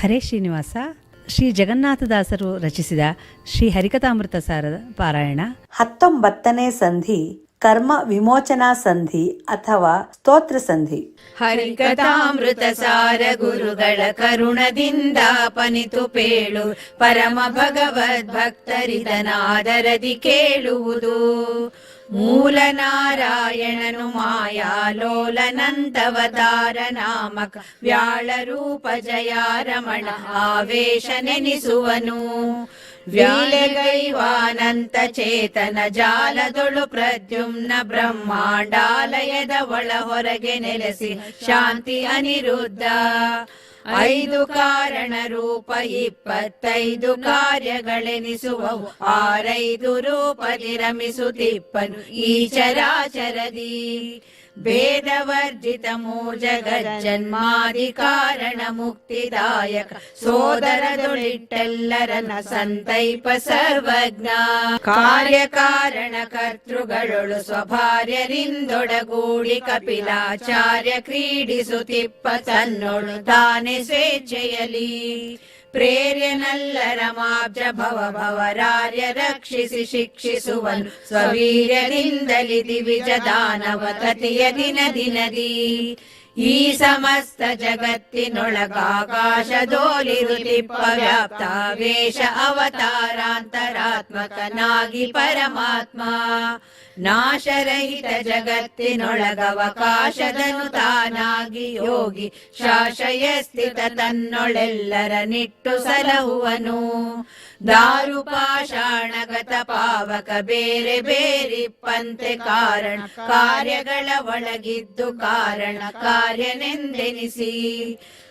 ಹರೇ ಶ್ರೀನಿವಾಸ. ಶ್ರೀ ಜಗನ್ನಾಥದಾಸರು ರಚಿಸಿದ ಶ್ರೀ ಹರಿಕಥಾಮೃತ ಸಾರದ ಪಾರಾಯಣ. 19ನೇ ಸಂಧಿ ಕರ್ಮ ವಿಮೋಚನಾ ಸಂಧಿ ಅಥವಾ ಸ್ತೋತ್ರ ಸಂಧಿ. ಹರಿಕಥಾಮೃತ ಸಾರ ಗುರುಗಳ ಕರುಣದಿಂದ ಪನಿತು ಪೇಳು ಪರಮ ಭಗವದ್ ಭಕ್ತರಿದನಾದರದಿ ಕೇಳುವುದು. ಮೂಲ ನಾರಾಯಣನು ಮಾಯಾಲೋಲನಂತವತಾರ ನಾಮಕ ವ್ಯಾಳ ರೂಪ ಜಯಾರಮಣ ಆವೇಶ ನೆನಿಸುವನು. ವ್ಯಾಲೆಗೈವಾನಂತ ಚೇತನ ಜಾಲದೊಳು ಪ್ರದ್ಯುಮ್ನ ಬ್ರಹ್ಮಾಂಡಾಲಯದ ಒಳ ಹೊರಗೆ ನೆಲೆಸಿ ಶಾಂತಿ ಅನಿರುದ್ಧ. 5 ಕಾರಣ ರೂಪ 25 ಕಾರ್ಯಗಳೆನಿಸುವವು. 6 ರೂಪದಿ ರಮಿಸುತ್ತಿಪ್ಪನು ಈ ಚರಾಚರದಿ. ಭೇದವರ್ಜಿತ ಮೂಜಗಜ್ಜನ್ಮಾದಿ ಕಾರಣ ಮುಕ್ತಿದಾಯಕ ಸೋದರದೊಳಿಟ್ಟೆಲ್ಲರನ್ನ ಸಂತೈಪ ಸರ್ವಜ್ಞ. ಕಾರ್ಯಕಾರಣ ಕರ್ತೃಗಳೊಳು ಸ್ವಭಾರ್ಯರಿಂದೊಡಗೂಡಿ ಕಪಿಲಾಚಾರ್ಯ ಕ್ರೀಡಿಸುತ್ತಿಪ್ಪ ತನ್ನೊಳು ತಾನೇ ಸ್ವೇಚ್ಛೆಯಲಿ. ಪ್ರೇರ್ಯನಲ್ಲರ ಮಾಬ್ಜ ಭವರಾರ್ಯ ರಕ್ಷಿಸಿ ಶಿಕ್ಷಿಸುವನು ಸ್ವವೀರ್ಯದಿಂದಲಿ ದಿವಿಜ ದಾನವ ತತಿಯ ದಿನ ದಿನದಿ. ಈ ಸಮಸ್ತ ಜಗತ್ತಿನೊಳಗಾಕಾಶದೋಲಿರುತಿಪ್ಪ ವ್ಯಾಪ್ತಾವೇಶ ಅವತಾರಾಂತರಾತ್ಮಕನಾಗಿ ಪರಮಾತ್ಮ. ನಾಶರಹಿತ ಜಗತ್ತಿನೊಳಗವಕಾಶದನು ತಾನಾಗಿ ಯೋಗಿ ಶಾಶಯ ಸ್ಥಿತ ತನ್ನೊಳೆಲ್ಲರ ನಿಟ್ಟು ಸಲಹುವನು. ದಾರುಪಾಷಾಣಗತ ಪಾವಕ ಬೇರೆ ಬೇರಿಪ್ಪಂತೆ ಕಾರಣ ಕಾರ್ಯಗಳ ಒಳಗಿದ್ದು ಕಾರಣ ಕಾರ್ಯನೆಂದೆನಿಸಿ.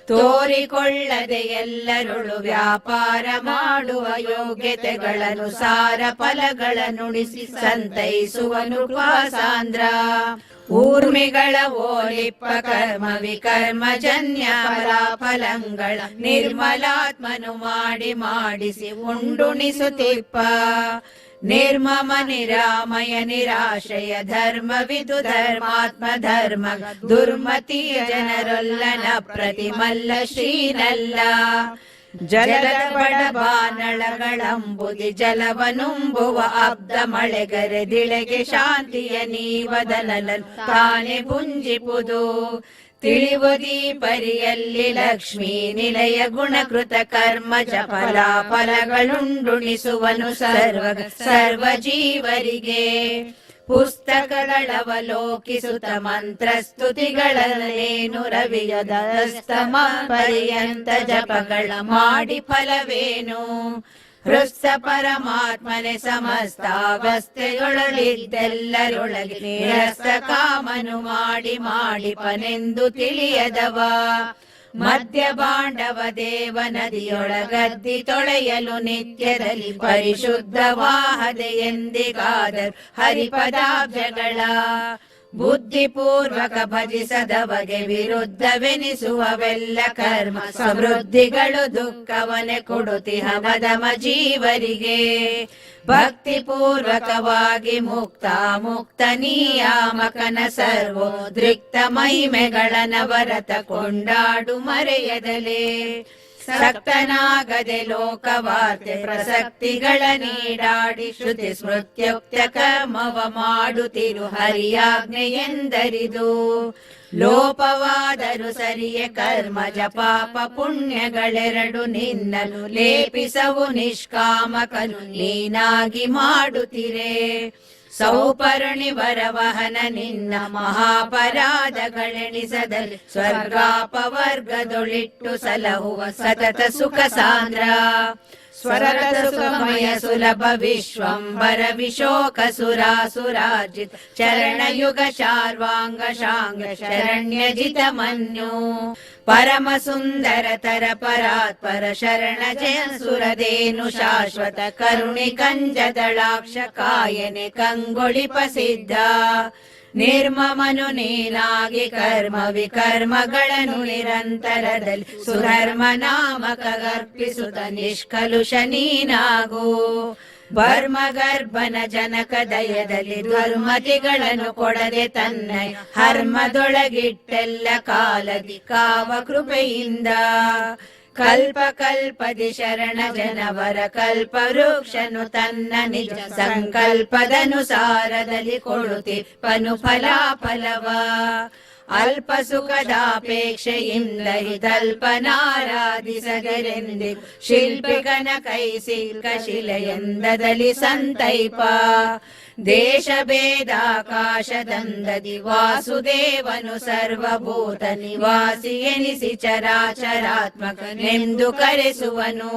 ತೋರಿಕೊಳ್ಳದೆ ಎಲ್ಲರೊಳು ವ್ಯಾಪಾರ ಮಾಡುವ ಯೋಗ್ಯತೆಗಳನುಸಾರ ಫಲಗಳ ನುಡಿಸಿ ಸಂತೈಸುವನು ಕೃಪಾಸಾಂದ್ರ. ಊರ್ಮಿಗಳ ಓಲಿಪ್ಪ ಕರ್ಮ ವಿಕರ್ಮಜನ್ಯ ಫಲಾಫಲಗಳ ನಿರ್ಮಲಾತ್ಮನು ಮಾಡಿಸಿ ಉಂಡುಣಿಸುತ್ತಿಪ್ಪ. ನಿರ್ಮಮ ನಿರಾಮಯ ನಿರಾಶಯ ಧರ್ಮವಿದು ಧರ್ಮಾತ್ಮ ಧರ್ಮ ದುರ್ಮತಿಯ ಜನರೊಲ್ಲನ ಪ್ರತಿಮಲ್ಲ ಶ್ರೀನಲ್ಲ. ಜಲದ ಬಡಬಾನಳಗಳಂಬುದಿ ಜಲವನುಂಬುವ ಅಬ್ದ ಮಳೆಗರೆದಿಳೆಗೆ ಶಾಂತಿಯ ನೀವದನಲನು ತಾನೆ ಪುಂಜಿಪುದು. ತಿಳಿವುದಿ ಪರಿಯಲ್ಲಿ ಲಕ್ಷ್ಮೀ ನಿಲಯ ಗುಣಕೃತ ಕರ್ಮಜ ಫಲಾಫಲಗಳುಂಡುಣಿಸುವನು ಸರ್ವ ಜೀವರಿಗೆ. ಪುಸ್ತಕಗಳವಲೋಕಿಸುತ್ತ ಮಂತ್ರಸ್ತುತಿಗಳಲ್ಲೇನು ರವಿಯದಸ್ತಮ ಪರ್ಯಂತ ಜಪಗಳ ಮಾಡಿ ಫಲವೇನು. ಹೃತ್ಸ ಪರಮಾತ್ಮನೆ ಸಮಸ್ತಾವಸ್ಥೆಯೊಳಲಿದ್ದೆಲ್ಲರೊಳಗೆ ನಿರಸ್ತ ಕಾಮನು ಮಾಡಿ ಪನೆಂದು ತಿಳಿಯದವ. ಮಧ್ಯ ಬಾಂಡವ ದೇವ ನದಿಯೊಳಗದ್ದಿ ತೊಳೆಯಲು ನಿತ್ಯದಲ್ಲಿ ಪರಿಶುದ್ಧವಾಹದೆ ಎಂದಿಗಾದರು ಹರಿಪದಾಬ್ಜಗಳ. ಬುದ್ಧಿಪೂರ್ವಕ ಭಜಿಸದವಗೆ ವಿರುದ್ಧವೆನಿಸುವವೆಲ್ಲ ಕರ್ಮ ಸಮೃದ್ಧಿಗಳು ದುಃಖವನೆ ಕೊಡುತಿಹ ಮದಮ ಜೀವರಿಗೆ. ಭಕ್ತಿಪೂರ್ವಕವಾಗಿ ಮುಕ್ತ ನಿಯಾಮಕನ ಸರ್ವೋದ್ರಿಕ್ತ ಮಹಿಮೆಗಳ ನವರತ ಕೊಂಡಾಡು ಮರೆಯದಲೇ. ಸಕ್ತನಾಗದೆ ಲೋಕವಾರ್ತೆ ಪ್ರಸಕ್ತಿಗಳ ನೀಡಾಡಿ ಶ್ರುತಿ ಸ್ಮೃತ್ಯುಕ್ತ ಕರ್ಮವ ಮಾಡುತ್ತಿರು ಹರಿಯಾಜ್ಞೆ ಎಂದರಿದು. ಲೋಪವಾದರು ಸರಿಯ ಕರ್ಮ ಜಪಾಪ ಪುಣ್ಯಗಳೆರಡು ನಿನ್ನನು ಲೇಪಿಸವು ನಿಷ್ಕಾಮಕನು ನೀನಾಗಿ ಮಾಡುತ್ತಿರೆ. ಸೌಪರ್ಣಿ ವರವಹನ ನಿನ್ನ ಮಹಾಪರಾಧಗಳೆಣಿಸದಲ್ಲಿ ಸ್ವರ್ಗಾಪವರ್ಗದೊಳಿಟ್ಟು ಸಲಹುವ ಸತತ ಸುಖ ಸಾಂದ್ರ. ಸ್ವರಗತ ಸುಖಮಯ ಸುಲಭ ವಿಶ್ವಂಬರ ವಿಶೋಕ ಸುರಾಸುರಾಜಿತ ಚರಣಯುಗ ಶಾರ್ವಾಂಗ ಶಾಂಗ ಶರಣ್ಯಜಿತ ಮನ್ಯು. ಪರಮ ಸುಂದರ ತರ ಪರಾತ್ಪರ ಶರಣ ಜಯ ಸುರದೇನು ಶಾಶ್ವತ ಕರುಣಿ ಕಂಜದಳಾಕ್ಷ ಕಾಯನೆ ಕಂಗೊಳಿಪ ಸಿದ್ಧ. ನಿರ್ಮಮನು ನೀನಾಗಿ ಕರ್ಮ ವಿಕರ್ಮಗಳನ್ನು ನಿರಂತರದಲ್ಲಿ ಸುಧರ್ಮ ನಾಮಕ ಗರ್ಪಿಸುತ್ತ ನಿಷ್ಕಲುಷ ನೀನಾಗು. ಬರ್ಮಗರ್ಭನ ಜನಕ ದಯದಲ್ಲಿ ದುರ್ಮತಿಗಳನ್ನು ಕೊಡದೆ ತನ್ನ ಹರ್ಮದೊಳಗಿಟ್ಟೆಲ್ಲ ಕಾಲದಿ ಕಾವ ಕೃಪೆಯಿಂದ. ಕಲ್ಪ ಕಲ್ಪದಿ ಶರಣ ಜನವರ ಕಲ್ಪ ವೃಕ್ಷನು ತನ್ನ ನಿಜ ಸಂಕಲ್ಪದನುಸಾರದಲ್ಲಿ ಕೊಡುತ್ತಿಪ್ಪನು ಫಲಾಫಲವ. ಅಲ್ಪ ಸುಖದಾಪೇಕ್ಷೆಯಿಂದ ಹಿತಲ್ಪನಾರಾಧಿಸಗರೆಂದಿ ಶಿಲ್ಪಿಗನ ಕೈ ಸಿಲ್ಕ ಶಿಲೆಯೆಂದದಲ್ಲಿ ಸಂತೈಪ. ದೇಶ ಭೇದಾಕಾಶದಂದದಿ ವಾಸುದೇವನು ಸರ್ವಭೂತ ನಿವಾಸಿ ಎನಿಸಿ ಚರಾಚರಾತ್ಮಕನೆಂದು ಕರೆಸುವನು.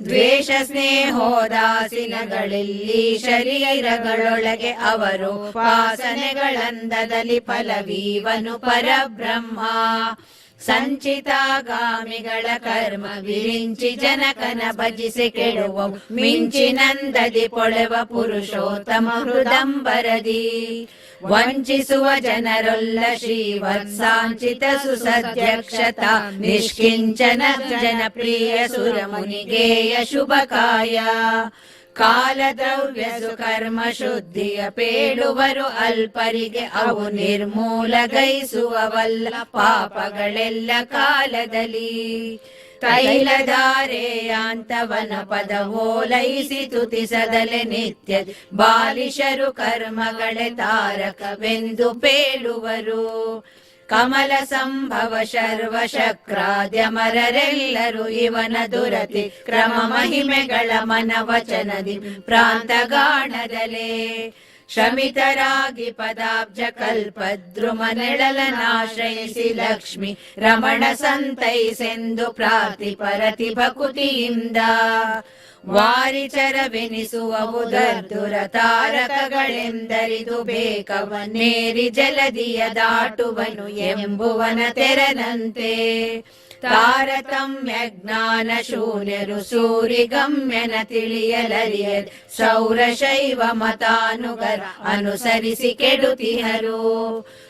ದ್ವೇಷ ಸ್ನೇಹೋದಾಸೀನಗಳಲ್ಲಿ ಶರೀರಗಳೊಳಗೆ ಅವರು ವಾಸನೆಗಳಂದದಲ್ಲಿ ಫಲವೀವನು ಪರಬ್ರಹ್ಮ. ಸಂಚಿತಾಗಾಮಿಗಳ ಕರ್ಮ ವಿರಿಂಚಿ ಜನಕನ ಭಜಿಸಿ ಕೆಡುವ ಮಿಂಚಿನಂದದಿ ಪೊಳೆವ ಪುರುಷೋತ್ತಮ ಹೃದಂಬರದಿ. ವಂಚಿಸುವ ಜನರೊಲ್ಲ ಶ್ರೀವತ್ಸಾಂಚಿತ ಸುಸಧ್ಯಕ್ಷತಾ ನಿಷ್ಕಿಂಚನ ಜನಪ್ರಿಯ ಸುರಮುನಿಗೇಯ ಶುಭಕಾಯ. ಕಾಲದ್ರವ್ಯ ಸುಕರ್ಮ ಶುದ್ಧಿಯ ಪೇಳುವರು ಅಲ್ಪರಿಗೆ ಅವು ನಿರ್ಮೂಲಗೈಸುವವಲ್ಲ ಪಾಪಗಳೆಲ್ಲ ಕಾಲದಲ್ಲಿ. ತೈಲಧಾರೆಯಾಂತವನ ಪದವೋಲೈಸಿ ತುತಿಸದಲೆ ನಿತ್ಯ ಬಾಲಿಶರು ಕರ್ಮಗಳೆ ತಾರಕವೆಂದು ಪೇಳುವರು. ಕಮಲ ಸಂಭವ ಶರ್ವಶಕ್ರಾದ್ಯಮರರೆಲ್ಲರೂ ಇವನ ದುರತಿ ಕ್ರಮ ಮಹಿಮೆಗಳ ಮನವಚನದಿ ಪ್ರಾಂತಗಾಣದಲೇ. ಶ್ರಮಿತರಾಗಿ ಪದಾಬ್ಜ ಕಲ್ಪದ್ರುಮ ನೆಳಲನಾಶ್ರಯಿಸಿ ಲಕ್ಷ್ಮಿ ರಮಣ ಸಂತೈಸೆಂದು ಪ್ರಾರ್ಥಿಪರತಿ ಭಕುತಿಯಿಂದ. ವಾರಿಚರವೆನಿಸುವವು ದರ್ದುರ ತಾರಕಗಳೆಂದರಿದು ಬೇಕವನ್ನೇರಿ ಜಲದಿಯ ದಾಟುವನು ಎಂಬುವನ ತೆರನಂತೆ. ತಾರತಮ್ಯ ಜ್ಞಾನ ಶೂನ್ಯರು ಸೂರಿಗಮ್ಯನ ತಿಳಿಯಲರಿಯ ಸೌರಶೈವ ಮತಾನುಗರ ಅನುಸರಿಸಿ ಕೆಡುತಿಹರು.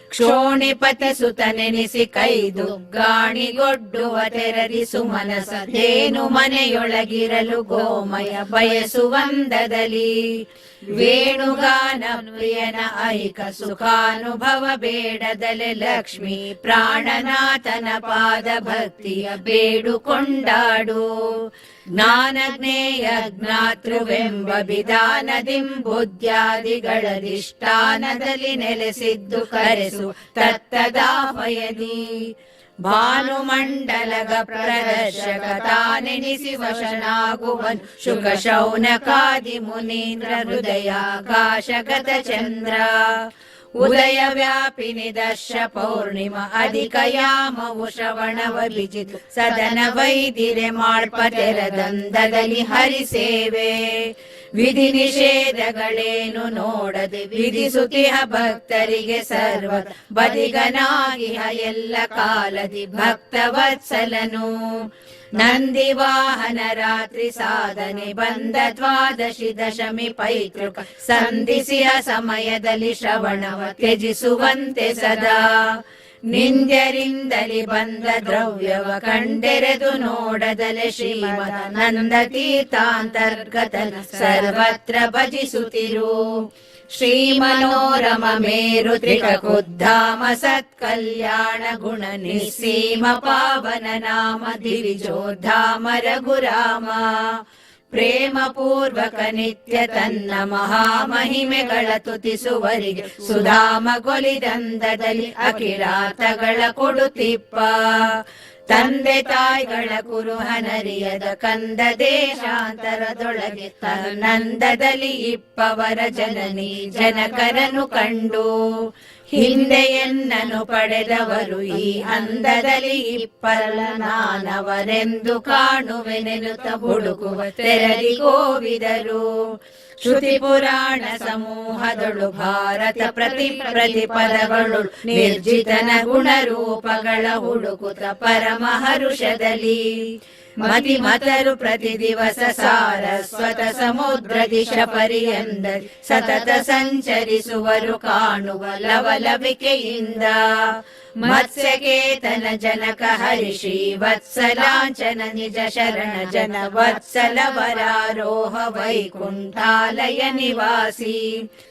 ಕ್ಷೋಣಿಪತಿ ಸುತನೆನಿಸಿ ಕೈದು ಗಾಣಿಗೊಡ್ಡುವ ತೆರದಿ ಸುಮನಸದೇನು ಮನೆಯೊಳಗಿರಲು ಗೋಮಯ ಬಯಸುವಂದದಲ್ಲಿ. ವೇಣುಗಾನ ಪ್ರಿಯನ ಐಕ ಸುಖಾನುಭವ ಬೇಡದಲೆ ಲಕ್ಷ್ಮೀ ಪ್ರಾಣನಾಥನ ಪಾದ ಭಕ್ತಿಯ ಬೇಡುಕೊಂಡಾಡು. ಜ್ಞಾನಜ್ಞೇಯ ಜ್ಞಾತೃವೆಂಬ ವಿಧಾನದಿಂಬುದ್ಯಾದಿಗಳಧಿಷ್ಠಾನದಲ್ಲಿ ನೆಲೆಸಿದ್ದು ಕರೆಸು ತತ್ತದಾಪಯದಿ. ಭಾನುಮಂಡಲಗ ಪ್ರದರ್ಶಕ ತಾನೆನಿಸಿ ವಶನಾಗುವನು ಶುಕ ಶೌನಕಾದಿ ಮುನೀಂದ್ರ ಹೃದಯಾಕಾಶಗತ ಚಂದ್ರ. ಉದಯ ವ್ಯಾಪಿನಿ ದರ್ಶ ಪೌರ್ಣಿಮ ಅಧಿಕ ಯಾಮವು ಶ್ರವಣವ ವಿಜಿತ್ ಸದನ ವೈದಿರೆ ಮಾಳ್ಪ ತೆರದಂದದಲ್ಲಿ ಹರಿಸೇವೆ. ವಿಧಿ ನಿಷೇಧಗಳೇನು ನೋಡದೆ ವಿಧಿಸುತಿಹ ಭಕ್ತರಿಗೆ ಸರ್ವ ಬದಿಗನಾಗಿಹ ಎಲ್ಲ ಕಾಲದಿ ಭಕ್ತವತ್ಸಲನು. ನಂದಿ ವಾಹನ ರಾತ್ರಿ ಸಾಧನೆ ಬಂದ ದ್ವಾದಶಿ ದಶಮಿ ಪೈತೃಕ ಸಂಧಿಸಿಯ ಸಮಯದಲ್ಲಿ ಶ್ರವಣವ ತ್ಯಜಿಸುವಂತೆ ಸದಾ. ನಿಂದ್ಯರಿಂದಲಿ ಬಂದ ದ್ರವ್ಯವ ಕಂಡೆರೆದು ನೋಡದಲೆ ಶ್ರೀಮದ ನಂದ ತೀರ್ಥಾಂತರ್ಗತನ ಸರ್ವತ್ರ ಭಜಿಸುತ್ತಿರು. ಶ್ರೀಮನೋರಮ ಮೇರು ತ್ರಿಕುದ್ಧಾಮ ಸತ್ಕಲ್ಯಾಣ ಗುಣ ನಿಸ್ಸೀಮ ಪಾವನ ನಾಮ ದಿವಿಜೋದ್ಧಾಮ ರಘುರಾಮ. ಪ್ರೇಮ ಪೂರ್ವಕ ನಿತ್ಯ ತನ್ನ ಮಹಾಮಹಿಮೆಗಳ ತುತಿಸುವರಿಗೆ ಸುಧಾಮ ಗೊಲಿದಂದದಲ್ಲಿ ಅಖಿಲಾತಗಳ ಕೊಡುತ್ತಿಪ್ಪ. ತಂದೆ ತಾಯಿಗಳ ಕುರುಹನರಿಯದ ಕಂದ ದೇಶಾಂತರದೊಳಗೆ ತನ್ನಂದದಲ್ಲಿ ಇಪ್ಪವರ ಜನನಿ ಜನಕರನು ಕಂಡು. ಹಿಂದೆಯನ್ನನು ಪಡೆದವರು ಈ ಅಂದದಲ್ಲಿ ಇಪ್ಪಲ್ಲ ನಾನವರೆಂದು ಕಾಣುವೆನೆನುತ ಹುಡುಕುವ ತೆರಳಿ ಗೋವಿದರು. ಶ್ರುತಿ ಪುರಾಣ ಸಮೂಹದಳು ಭಾರತ ಪ್ರತಿಪದಗಳು ನಿರ್ಜಿತನ ಗುಣರೂಪಗಳ ಹುಡುಕುತ್ತ ಪರಮ ಹರುಷದಲ್ಲಿ. ಮತಿಮತರು ಪ್ರತಿ ದಿವಸ ಸಾರಸ್ವತ ಸಮುದ್ರ ದಿಶ ಪರ್ಯಂತ ಸತತ ಸಂಚರಿಸುವರು ಕಾಣುವ ಲವಲವಿಕೆಯಿಂದ. ಮತ್ಸ್ಯಕೇತನ ಜನಕ ಹರಿ ಶ್ರೀ ವತ್ಸಲಾಂಚನ ನಿಜ ಶರಣ ಜನ ವತ್ಸಲ ವರಾರೋಹ ವೈಕುಂಠಾಲಯ ನಿವಾಸಿ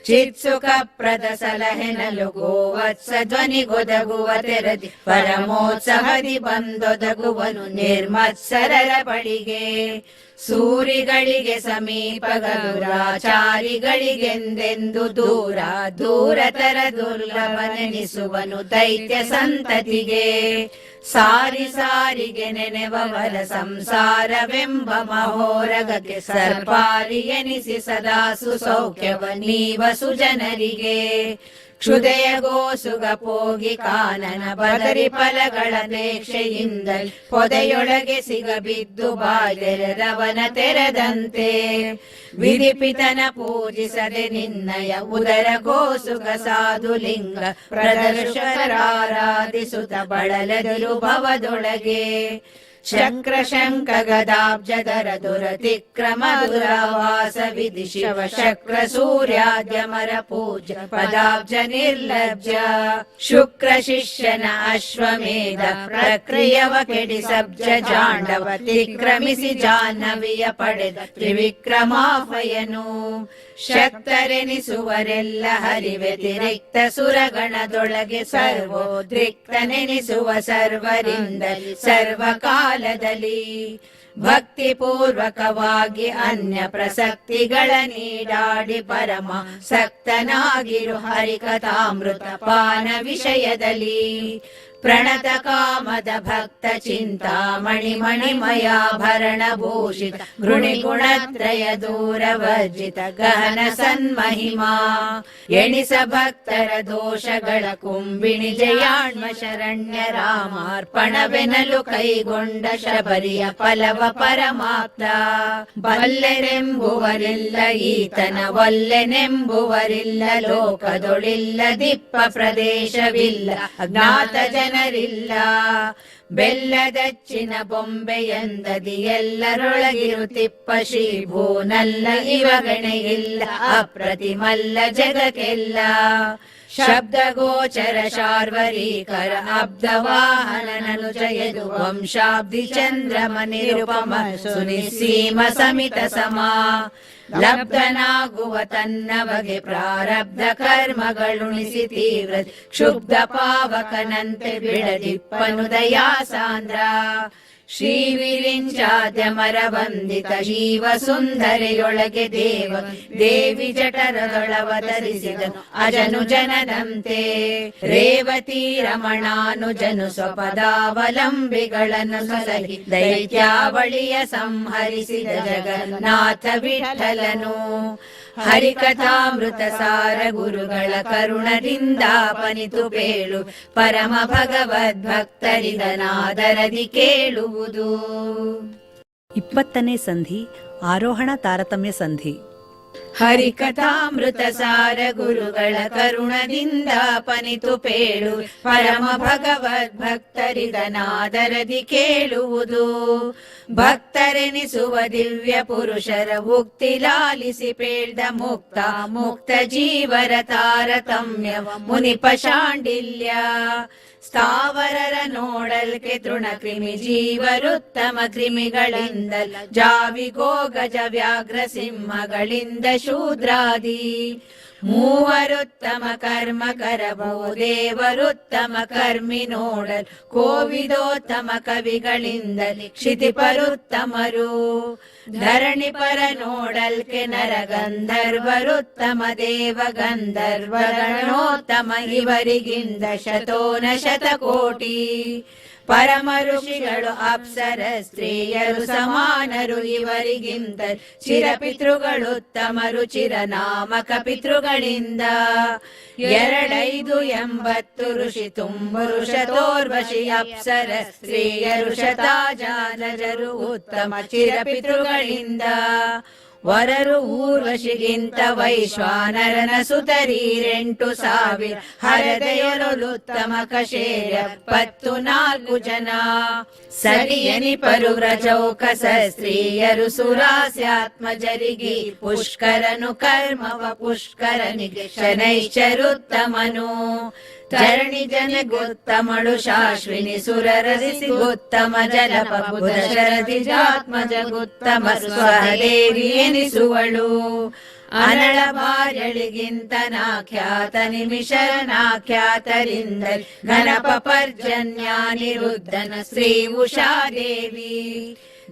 ಚಿತ್ಸುಖ ಪ್ರದ ಸಲಹೆನಲು ಗೋವತ್ಸ ಧ್ವನಿ ಗೊದಗುವ ತೆರದಿ ಪರಮೋತ್ಸವದಿ ಬಂದೊದಗುವನು ನಿರ್ಮತ್ಸರರ ಬಳಿಗೆ ಸೂರಿಗಳಿಗೆ ಸಮೀಪ ದುರಾಚಾರಿಗಳಿಗೆಂದೆಂದು ದೂರ ದೂರತರ ದುರ್ಲಭನೆನಿಸುವನು ದೈತ್ಯ ಸಂತತಿಗೆ ಸಾರಿ ಸಾರಿಗೆ ನೆನೆವವರ ಸಂಸಾರವೆಂಬ ಮಹೋರಗಕ್ಕೆ ಸರ್ಪಾರಿ ಎನಿಸಿ ಸದಾ ಸುಸೌಖ್ಯವ ನೀವ ಸುಜನರಿಗೆ ಕ್ಷುದಯ ಗೋಸುಗ ಪೋಗಿ ಕಾನನ ಬದರಿ ಫಲಗಳಪೇಕ್ಷೆಯಿಂದಲೇ ಪೊದೆಯೊಳಗೆ ಸಿಗಬಿದ್ದು ಬಾಯ್ದೆರೆದವನ ತೆರೆದಂತೆ ವಿಧಿಪಿತನ ಪೂಜಿಸದೆ ನಿನ್ನಯ ಉದರ ಗೋಸುಗ ಸಾಧುಲಿಂಗ ಪ್ರದರ್ಶಕರಾರಾಧಿಸುತ್ತ ಬಳಲದಿರು ಭವದೊಳಗೆ ಶಂಕ್ರ ಶಂಕ ಗದಾಬ್ಜಧರ ದುರತಿಕ್ರಮ ದುರವಾಸ ವಿಧಿ ಶಿವ ಶಕ್ರ ಸೂರ್ಯಾದ್ಯಮರ ಪೂಜ್ಯ ಪದಾಬ್ಜ ನಿರ್ಲಜ್ಜ ಶುಕ್ರ ಶಿಷ್ಯನ ಅಶ್ವಮೇಧ ಪ್ರಕ್ರಿಯವ ಕೆಡಿ ಸಬ್ಜ ಜಾಂಡವ ತಿಕ್ರಮಿಸಿ ಜಾಹ್ನವಿಯ ಪಡೆದ ತ್ರಿವಿಕ್ರಮಾಫಯನು ಶಕ್ತರೆನಿಸುವರೆಲ್ಲ ಹರಿವ್ಯತಿರಿಕ್ತ ಸುರಗಣದೊಳಗೆ ಸರ್ವೋದ್ರಿಕ್ತನೆನಿಸುವ ಸರ್ವರಿಂದಲಿ ಸರ್ವಕಾಲದಲ್ಲಿ ಭಕ್ತಿ ಪೂರ್ವಕವಾಗಿ ಅನ್ಯ ಪ್ರಸಕ್ತಿಗಳ ನೀಡಾಡಿ ಪರಮ ಸಕ್ತನಾಗಿರು ಹರಿಕಥಾಮೃತ ಪಾನ ವಿಷಯದಲ್ಲಿ ಪ್ರಣತ ಕಾಮದ ಭಕ್ತ ಚಿಂತಾಮಣಿ ಮಣಿಮಯಾಭರಣ ಭೂಷಿತ ಗೃಣಿ ಗುಣತ್ರಯ ದೂರ ವರ್ಜಿತ ಗಹನ ಸನ್ಮಹಿಮಾ ಎಣಿಸ ಭಕ್ತರ ದೋಷಗಳ ಕುಂಬಿಣಿ ಜಯಾಣ್ಮ ಶರಣ್ಯ ರಾಮಾರ್ಪಣವೆನಲು ಕೈಗೊಂಡ ಶಬರಿಯ ಫಲವ ಪರಮಾಪ್ತ ಬಲ್ಲೆರೆಂಬುವರಿಲ್ಲ ಈತನ ಒಲ್ಲೆನೆಂಬುವರಿಲ್ಲ ಲೋಕದೊಳಿಲ್ಲ ದಿಪ್ಪ ಪ್ರದೇಶವಿಲ್ಲ ಅಜ್ಞಾತ ಜನರಿಲ್ಲ ಬೆಲ್ಲದಚ್ಚಿನ ಬೊಂಬೆಯಂದದಿ ಎಲ್ಲರೊಳಗಿರುತ್ತಿಪ್ಪ ಶ್ರೀಭೂನಲ್ಲ ಇವಗಣೆಯಿಲ್ಲ ಅಪ್ರತಿಮಲ್ಲ ಜಗಕ್ಕೆಲ್ಲ ಶಬ್ದ ಗೋಚರ ಶಾರ್ವರೀಕರ ಅಬ್ಧ ವಾಹನನನು ಜಯದು ವಂಶಾಬ್ಧಿ ಚಂದ್ರಮ ನಿರುಪಮ ಸುನಿಸೀಮ ಸಮಿತ ಸಮ ಲಬ್ಧನಾಗುವ ತನ್ನ ಬಗೆ ಪ್ರಾರಬ್ಧ ಕರ್ಮಗಳುಣಿಸಿ ತೀವ್ರ ಕ್ಷುಬ್ಧ ಪಾವಕನಂತೆ ಬಿಡದಿಪ್ಪನು ದಯಾ ಸಾಂದ್ರ ಶ್ರೀ ವಿರಿಂಚಾದ್ಯಮರ ವಂದಿತ ಜೀವ ಸುಂದರಿಯೊಳಗೆ ದೇವಿ ಜಠರದೊಳವತರಿಸಿದನು ಅಜನು ಜನದಂತೆ ರೇವತಿ ರಮಣಾನುಜನು ಸ್ವಪದಾವಲಂಬಿಗಳನ್ನು ಸಲಹಿ ದೈತ್ಯಾವಳಿಯ ಸಂಹರಿಸಿದ ಜಗನ್ನಾಥ ವಿಠಲನು ಹರಿಕಥಾಮೃತ ಸಾರ ಗುರುಗಳ ಕರುಣದಿಂದ ಪನಿತು ಪೇಳು ಪರಮ ಭಗವದ್ಭಕ್ತರಿದನಾದರದಿ ಕೇಳುವುದು. 20ನೇ ಸಂಧಿ ಆರೋಹಣ ತಾರತಮ್ಯ ಸಂಧಿ. ಹರಿಕಥಾಮೃತ ಸಾರ ಗುರುಗಳ ಕರುಣದಿಂದ ಪನಿತು ಪೇಳು ಪರಮ ಭಗವದ್ಭಕ್ತರಿದನಾದರದಿ ಕೇಳುವುದು. ಭಕ್ತರೆನಿಸುವ ದಿವ್ಯ ಪುರುಷರ ಉಕ್ತಿ ಲಾಲಿಸಿ ಪೇಳ್ದ ಮುಕ್ತ ಮುಕ್ತ ಜೀವರ ತಾರತಮ್ಯವ ಮುನಿಪ ಶಾಂಡಿಲ್ಯ ಸ್ಥಾವರರ ನೋಡಲ್ಕೆ ತೃಣ ಕ್ರಿಮಿ ಜೀವರುತ್ತಮ ಕ್ರಿಮಿಗಳಿಂದಲ ಜಾವಿಗೋ ಗಜ ವ್ಯಾಘ್ರ ಸಿಂಹಗಳಿಂದ ಶೂದ್ರಾದಿ ಮೂವರುತ್ತಮ ಕರ್ಮ ಕರಬಹು ದೇವರುತ್ತಮ ಕರ್ಮಿ ನೋಡಲ್ ಕೋವಿದೋತ್ತಮ ಕವಿಗಳಿಂದಲಿ ಕ್ಷಿತಿಪರುತ್ತಮರು ಧರಣಿ ಪರ ನೋಡಲ್ಕೆ ನರ ಗಂಧರ್ವರುತ್ತಮ ದೇವ ಗಂಧರ್ವಗಣೋತ್ತಮ ಇವರಿಗಿಂದ ಶತೋನ ಶತಕೋಟಿ ಪರಮ ಋಷಿಗಳು ಅಪ್ಸರ ಸ್ತ್ರೀಯರು ಸಮಾನರು ಇವರಿಗಿಂತ ಚಿರಪಿತೃಗಳುತ್ತಮರು ಚಿರನಾಮಕ ಪಿತೃಗಳಿಂದ 280 ಋಷಿ ತುಂಬರು ಶತೋರ್ವಶಿ ಅಪ್ಸರ ಸ್ತ್ರೀಯರು ಶತಾಜಾನಜರು ಉತ್ತಮ ಚಿರಪಿತೃಗಳಿಂದ ವರರು ಊರ್ವಶಿಗಿಂತ ವೈಶ್ವಾನರನ ಸುತರೀರೆಂಟು ಸಾವಿರ ಹರದೆಯೊಲುತ್ತಮ ಕಶೇರ್ಯ 74 ಜನ ಸರಿಯನಿ ಪರುವ್ರಜೌಕಸ ಸ್ತ್ರೀಯರು ಸುರಾಸ್ಯಾತ್ಮಜರಿಗೆ ಪುಷ್ಕರನು ಕರ್ಮವ ಪುಷ್ಕರನಿಗೆ ಶನೈಶ್ಚರುತ್ತಮನು ಚರಣಿ ಜನ ಗೊತ್ತಮಳು ಶಾಶ್ವಿನಿ ಸುರರಸಿ ಗೊತ್ತಮ ಜಲಪ ಬುಧ ಶರದಿ ಜಾತ್ಮಜ ಗೊತ್ತಮ ಸ್ವದೇವಿ ಎನಿಸುವಳು. ಅನಳ ಬಾರ್ಯಳಿಗಿಂತ ನಾಖ್ಯಾತ ನಿಮಿಷನಾಖ್ಯಾತರಿಂದಲಿ ಗಣಪ ಪರ್ಜನ್ಯ ನಿರುದ್ಧನ ಶ್ರೀ ಉಷಾದೇವಿ.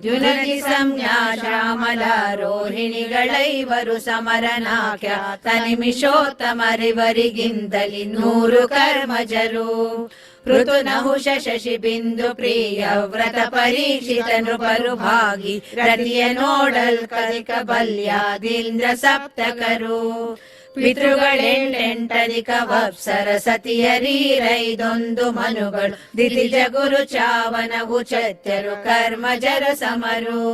ಜುನಗಿ ಸಂಜ್ಞಾ ಶ್ಯಾಮಲಾರೋಹಿಣಿಗಳೈವರು ಸಮರನಾಖ್ಯಾತ ನಿಮಿಷೋತ್ತಮರಿವರಿಗಿಂತಲಿ 100 ಕರ್ಮಜರು. ಪೃಥು ನಹುಷ ಶಶಿ ಬಿಂದು ಪ್ರಿಯ ವ್ರತ ಪರೀಕ್ಷಿತ ನೃಪರು ಭಾಗಿ ರತಿಯ ನೋಡಲ್ ಕಲಿಕ ಬಲ್ಯಾದಿಂದ್ರ ಸಪ್ತಕರು. ಪಿತೃಗಳೆಂಟೆಂಟಧಿಕ ವತ್ಸರ ಸತಿಯರೀರೈದೊಂದು ಮನುಗಳು ದಿತಿಜ ಗುರು ಚಾವನವು ಚತ್ಯರು ಕರ್ಮಜರು ಸಮರು.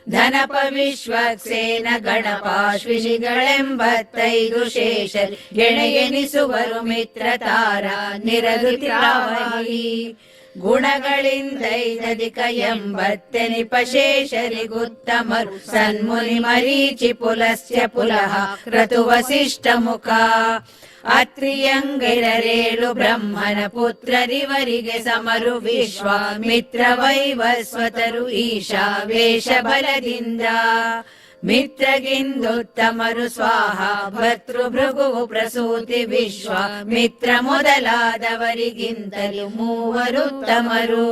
ಧನಪ ವಿಶ್ವಕ್ಸೇನ ಗಣಪಾಶ್ವಿಷಿಗಳೆಂಬತ್ತೈದು ಶೇಷರಿ ಗೆಣೆಯೆನಿಸುವರು ಮಿತ್ರ ತಾರ ನಿರದುತಿರಾವಹಿ. ಗುಣಗಳಿಂದೈದಧಿಕ ಎಂಬತ್ತೆನಿಪ ಶೇಷರಿಗುತ್ತಮರು ಸನ್ಮುನಿ ಮರೀಚಿ ಪುಲಸ್ಯ ಪುಲಹ ಕ್ರತು ವಸಿಷ್ಠ ಮುಖ. ಅತ್ರಿಯಂಗಿರರೇಳು ಬ್ರಹ್ಮನ ಪುತ್ರರಿವರಿಗೆ ಸಮರು ವಿಶ್ವಾಮಿತ್ರ ವೈವಸ್ವತರು ಈಶಾ ವೇಷ ಬಲದಿಂದ. ಮಿತ್ರಗಿಂದುತ್ತಮರು ಸ್ವಾಹ ಭರ್ತೃ ಭೃಗುವು ಪ್ರಸೂತಿ ವಿಶ್ವಾಮಿತ್ರ ಮೊದಲಾದವರಿಗಿಂತಲೂ 3 ಉತ್ತಮರು.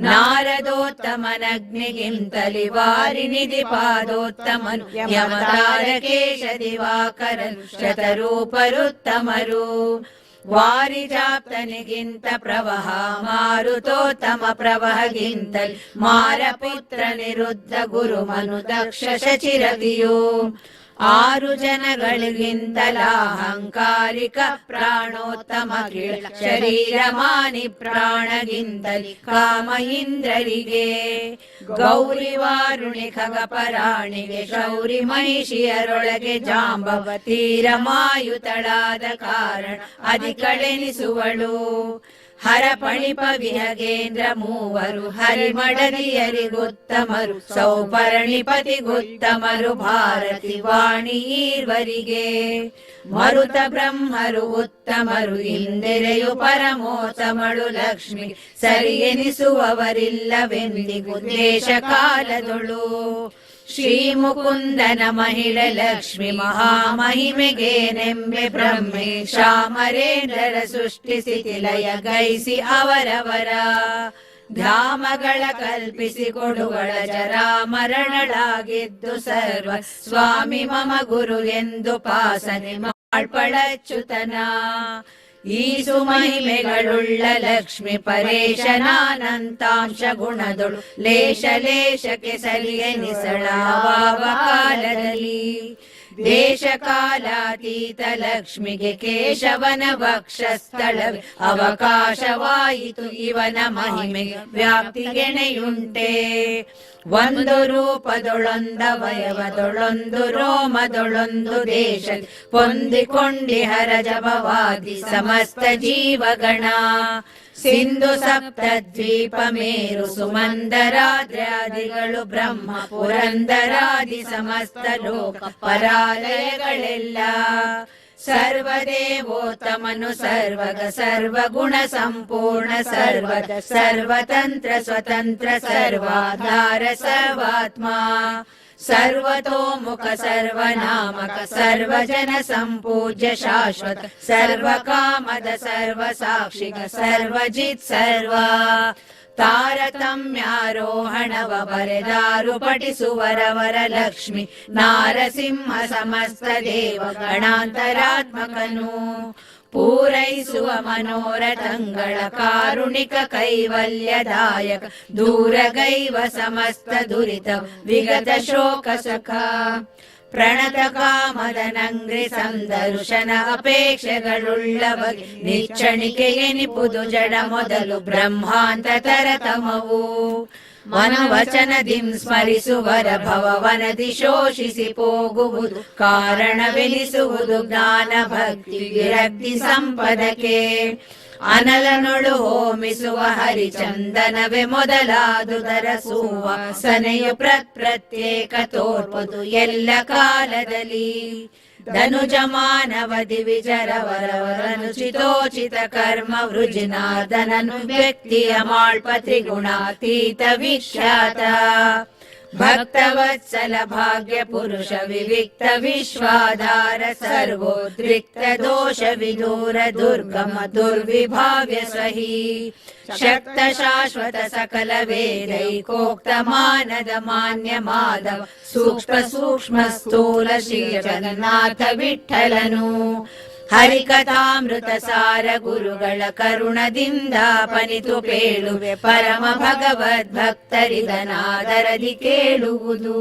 ನಾರದೋತ್ತಮನಗ್ನಿಗಿಂತಲಿ ವಾರಿನಿಧಿ ಪಾದೋತ್ತಮನು ಯಮತಾರಕೇಶ ದಿವಾಕರನು ಶತರೂಪರುತ್ತಮರು. ವಾರಿಜಾಪ್ತನಿಗಿಂತ ಪ್ರವಹ ಮಾರುತೋತ್ತಮ ಪ್ರವಹಗಿಂತಲಿ ಮಾರಪುತ್ರ ನಿರುದ್ಧ ಗುರು ಮನು ದಕ್ಷ ಶಚಿರತಿಯು. 6 ಜನಗಳಿಗಿಂತಲಾಹಂಕಾರಿಕ ಪ್ರಾಣೋತ್ತಮ ಕೀಳ ಶರೀರ ಮಾನಿ ಪ್ರಾಣಗಿಂತಲಿ ಕಾಮ ಇಂದ್ರರಿಗೆ. ಗೌರಿ ವಾರುಣಿ ಖಗಪರಾಣಿಗೆ ಶೌರಿ ಮಹಿಷಿಯರೊಳಗೆ ಜಾಂಬವತೀರ ಮಾಯುತಳಾದ ಕಾರಣ ಅಧಿಕಳೆನಿಸುವಳು. ಹರಪಣಿಪ ವಿಹಗೇಂದ್ರ 3 ಹರಿಮಡದಿಯರಿಗುತ್ತಮರು ಸೌಪರ್ಣಿಪತಿಗುತ್ತಮರು ಭಾರತಿ ವಾಣಿ ಈರ್ವರಿಗೆ. ಮರುತ ಬ್ರಹ್ಮರು ಉತ್ತಮರು ಇಂದಿರೆಯು ಪರಮೋತ್ತಮಳು ಲಕ್ಷ್ಮಿ ಸರಿ ಎನಿಸುವವರಿಲ್ಲವೆಂದಿಗೂ ದೇಶ ಕಾಲದೊಳು. ಶ್ರೀ ಮುಕುಂದನ ಮಹಿಳೆ ಲಕ್ಷ್ಮಿ ಮಹಾಮಹಿಮೆಗೆ ನೆಂಬೆ ಬ್ರಹ್ಮೆ ಶಾಮರೇಂದ್ರರ ಸೃಷ್ಟಿಸಿ ಲಯ ಗೈಸಿ ಅವರವರ. ಧಾಮಗಳ ಕಲ್ಪಿಸಿ ಕೊಡುಗಳ ಜರಾಮರಣಳಾಗಿದ್ದು ಸರ್ವ ಸ್ವಾಮಿ ಮಮ ಗುರು ಎಂದು ಪಾಸನೆ ಮಾಡ್ಪಳಚ್ಯುತನ. ಈ ಸುಮಹಿಮೆಗಳುಳ್ಳ ಲಕ್ಷ್ಮಿ ಪರೇಶನಾನಂತಾಂಶ ಗುಣದೊಳು ಲೇಷ ಲೇಷಕ್ಕೆ ಸರಿಯೆನಿಸಳಾವ ಕಾಲದಲ್ಲಿ. ದೇಶ ಕಾಲಾತೀತ ಲಕ್ಷ್ಮಿಗೆ ಕೇಶವನ ವಕ್ಷಸ್ಥಳವೇ ಅವಕಾಶವಾಯಿತು ಇವನ ಮಹಿಮೆಗೆ ವ್ಯಾಪ್ತಿಗೆಣೆಯುಂಟೆ. ಒಂದು ರೂಪದೊಳೊಂದವಯವದೊಳೊಂದು ರೋಮದೊಳೊಂದು ದೇಶ ಹೊಂದಿಕೊಂಡಿಹರ ಜಪವಾದಿ ಸಮಸ್ತ ಜೀವಗಣ. ಸಿಂಧು ಸಪ್ತದ್ವೀಪ ಮೇರು ಸುಮಂದರಾದ್ರಾದಿಗಳು ಬ್ರಹ್ಮ ಪುರಂದರಾದಿ ಸಮಸ್ತ ಲೋಕ ಪರಾಲಯಗಳೆಲ್ಲ. ಸರ್ವದೇವೋತ್ತಮನು ಸರ್ವಗ ಸರ್ವಗುಣ ಸಂಪೂರ್ಣ ಸರ್ವದ ಸರ್ವತಂತ್ರ ಸ್ವತಂತ್ರ ಸರ್ವಾಧಾರ ಸರ್ವಾತ್ಮ. ಸರ್ವತೋಮುಖ ಸರ್ವನಾಮಕ ಸರ್ವಜನ ಸಂಪೂಜ್ಯ ಶಾಶ್ವತ ಸರ್ವಕಾಮದ ಸರ್ವಸಾಕ್ಷಿಗ ಸರ್ವಜಿತ್ ಸರ್ವ. ತಾರತಮ್ಯಾರೋಹಣವ ಬರೆದಾರು ಪಠಿಸುವರವರ ಲಕ್ಷ್ಮಿ ನಾರಸಿಂಹ ಸಮಸ್ತ ದೇವ ಗಣಾಂತರಾತ್ಮಕನು. ಪೂರೈಸುವ ಮನೋರಥಂಗಳ ಕಾರುಣಿಕ ಕೈವಲ್ಯದಾಯಕ ದೂರಗೈವ ಸಮಸ್ತ ದುರಿತ ವಿಗತ ಶೋಕ ಸಖ. ಪ್ರಣತ ಕಾಮದನಂಗ್ರಿ ಸಂದರ್ಶನ ಅಪೇಕ್ಷೆಗಳುಳ್ಳ ಬಗೆ ನಿಚ್ಚಣಿಕೆ ಎನಿಪುದು ಜಡ ಮೊದಲು ಬ್ರಹ್ಮಾಂತ ತರತಮವು. ಮನವಚನದಿಂ ಸ್ಮರಿಸುವರ ಭವವನದಿ ಶೋಷಿಸಿ ಹೋಗುವುದು ಕಾರಣವೆನಿಸುವುದು ಜ್ಞಾನ ಭಕ್ತಿ ವಿರಕ್ತಿ ಸಂಪದಕ್ಕೆ. ಅನಲನೊಳು ಹೋಮಿಸುವ ಹರಿಚಂದನವೇ ಮೊದಲಾದುದರ ಸುವಾಸನೆಯು ಪ್ರತ್ಯೇಕ ತೋರ್ಪದು ಎಲ್ಲ ಕಾಲದಲ್ಲಿ. ಧನುಜ ಮಾನವ ದಿವಿಜರವರವರನುಚಿತೋಚಿತ ಕರ್ಮ ವೃಜಿನಾದನನು ವ್ಯಕ್ತಿಯ ಮಾಳ್ಪತ್ರಿ ಗುಣಾತೀತ ವಿಖ್ಯಾತ ಭಕ್ತವತ್ಸಲ ಭಾಗ್ಯ ಪುರುಷ ವಿವಿಕ್ತ ವಿಶ್ವಾಧಾರ ಸರ್ವೋದ್ರಿಕ್ತ ದೋಷ ವಿದೂರ ದುರ್ಗಮ ದುರ್ವಿಭಾವ್ಯ ಸ್ವಹಿ ಶಕ್ತ ಶಾಶ್ವತ ಸಕಲ ವೇದೈಕೋಕ್ತ ಮಾನದ ಮಾನ್ಯ ಮಾಧವ ಸೂಕ್ಷ್ಮ ಸ್ಥೂಲ ಶ್ರೀ ಜಗನ್ನಾಥ ವಿಠ್ಠಲನು ಹರಿಕಥಾಮೃತ ಸಾರ ಗುರುಗಳ ಕರುಣದಿಂದ ಪನಿತು ಪೇಳುವೆ ಪರಮ ಭಗವದ್ ಭಕ್ತರಿದನಾದರದಿ ಕೇಳುವುದು.